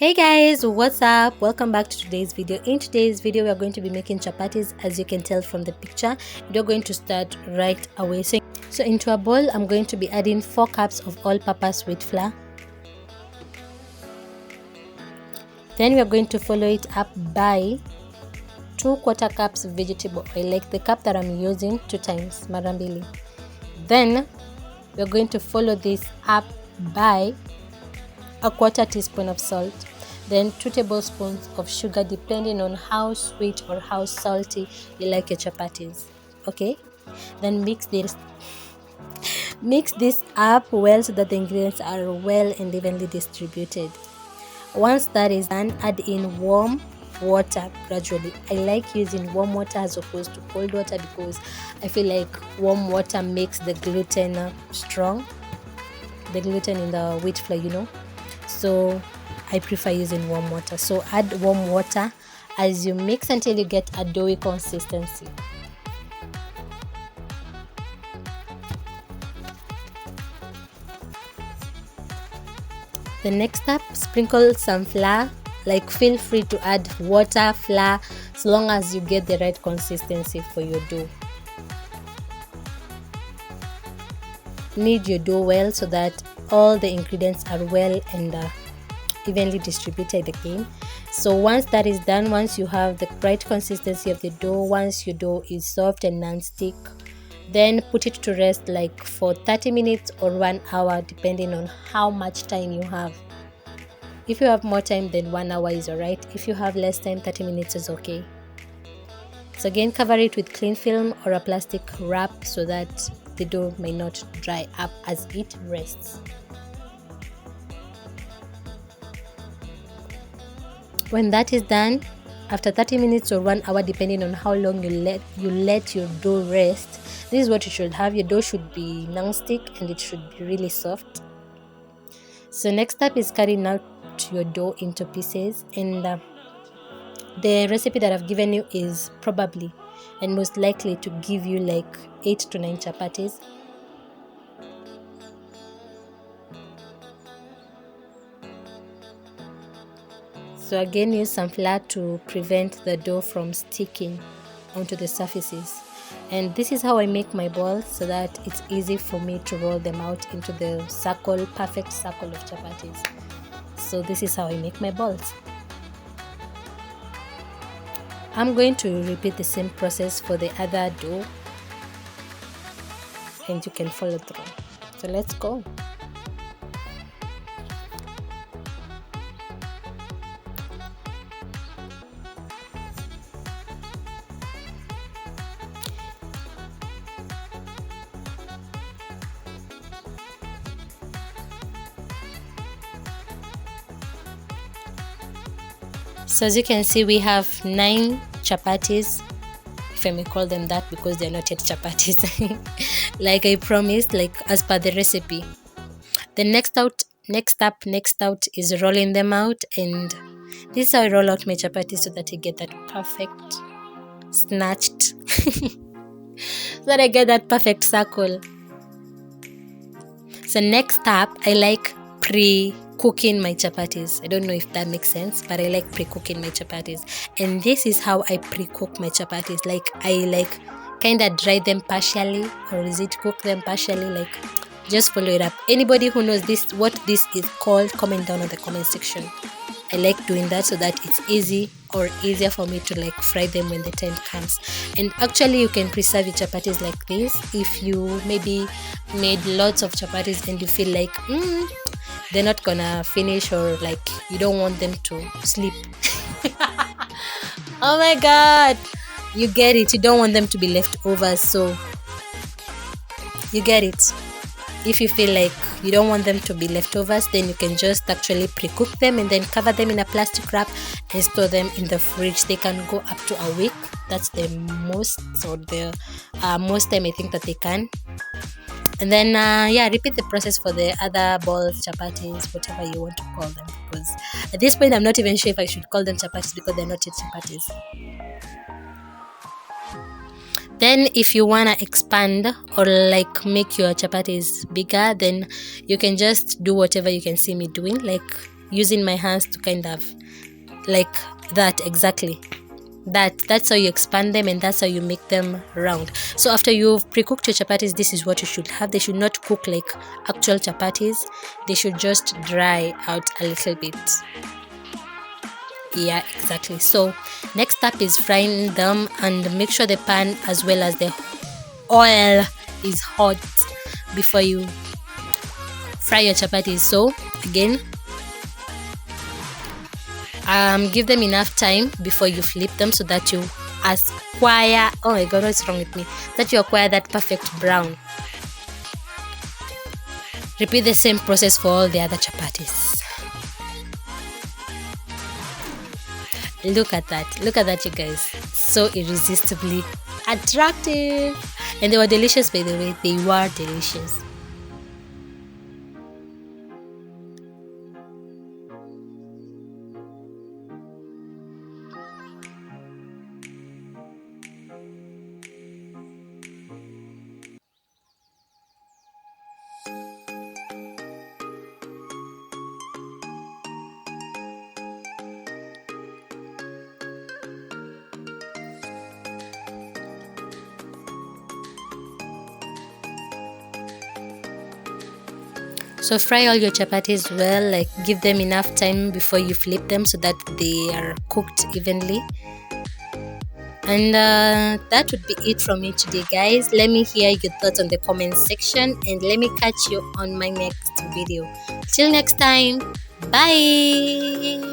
Hey guys, what's up? Welcome back to today's video. In today's video we are going to be making chapatis. As you can tell from the picture, we're going to start right away. So into a bowl I'm going to be adding 4 cups of all-purpose wheat flour. Then we are going to follow it up by 2/4 cups of vegetable oil, like the cup that I'm using 2 times, mara mbili. Then we're going to follow this up by 1/4 teaspoon of salt, then 2 tablespoons of sugar, depending on how sweet or how salty you like your chapatis. Okay, then mix this up well so that the ingredients are well and evenly distributed. Once that is done, add in warm water gradually. I like using warm water as opposed to cold water because I feel like warm water makes the gluten strong, the gluten in the wheat flour, so I prefer using warm water. So add warm water as you mix until you get a doughy consistency. The next step, sprinkle some flour. Like, feel free to add water, flour, as long as you get the right consistency for your dough. Knead your dough well so that all the ingredients are well and evenly distributed again. So once that is done, once you have the right consistency of the dough, once your dough is soft and non-stick, then put it to rest like for 30 minutes or 1 hour, depending on how much time you have. If you have more time, then 1 hour is alright. If you have less time, 30 minutes is okay. So again, cover it with cling film or a plastic wrap so that the dough may not dry up as it rests. When that is done, after 30 minutes or 1 hour, depending on how long you let your dough rest, this is what you should have. Your dough should be non-stick and it should be really soft. So next step is cutting out your dough into pieces, and the recipe that I've given you is probably and most likely to give you like 8 to 9 chapatis. So again, use some flour to prevent the dough from sticking onto the surfaces. And this is how I make my balls so that it's easy for me to roll them out into the perfect circle of chapatis. So this is how I make my balls. I'm going to repeat the same process for the other dough and you can follow through. So let's go. So as you can see, we have 9 chapatis, if I may call them that, because they're not yet chapatis, like I promised, like as per the recipe. The next out is rolling them out, and this is how I roll out my chapatis so that I get that perfect snatched so that I get that perfect circle. So next up, I like pre-cooking my chapatis. I don't know if that makes sense, but I like pre-cooking my chapatis. And this is how I pre-cook my chapatis. Like, I kind of dry them partially, or is it cook them partially? Like, just follow it up. Anybody who knows what this is called, comment down in the comment section. I like doing that so that it's easier for me to like fry them when the time comes. And actually you can preserve your chapatis like this. If you maybe made lots of chapatis and you feel like they're not gonna finish, or like you don't want them to sleep. Oh my god, you get it. You don't want them to be left over, so you get it. If you feel like you don't want them to be leftovers, then you can just actually pre-cook them and then cover them in a plastic wrap and store them in the fridge. They can go up to a week. That's the most, or the most time I think that they can. And then repeat the process for the other balls, chapatis, whatever you want to call them, because at this point I'm not even sure if I should call them chapatis because they're not yet chapatis. Then if you want to expand or like make your chapatis bigger, then you can just do whatever you can see me doing. Like using my hands to kind of like that. Exactly. That's how you expand them, and that's how you make them round. So after you've pre-cooked your chapatis, this is what you should have. They should not cook like actual chapatis. They should just dry out a little bit. Yeah, exactly. So next step is frying them, and make sure the pan as well as the oil is hot before you fry your chapatis. So again, give them enough time before you flip them so that you acquire, oh my god, what's wrong with me, that you acquire that perfect brown. Repeat the same process for all the other chapatis. Look at that, you guys. So irresistibly attractive, and they were delicious, by the way. They were delicious. So fry all your chapatis well, like give them enough time before you flip them so that they are cooked evenly. And that would be it from me today, guys. Let me hear your thoughts on the comment section, and let me catch you on my next video. Till next time, bye.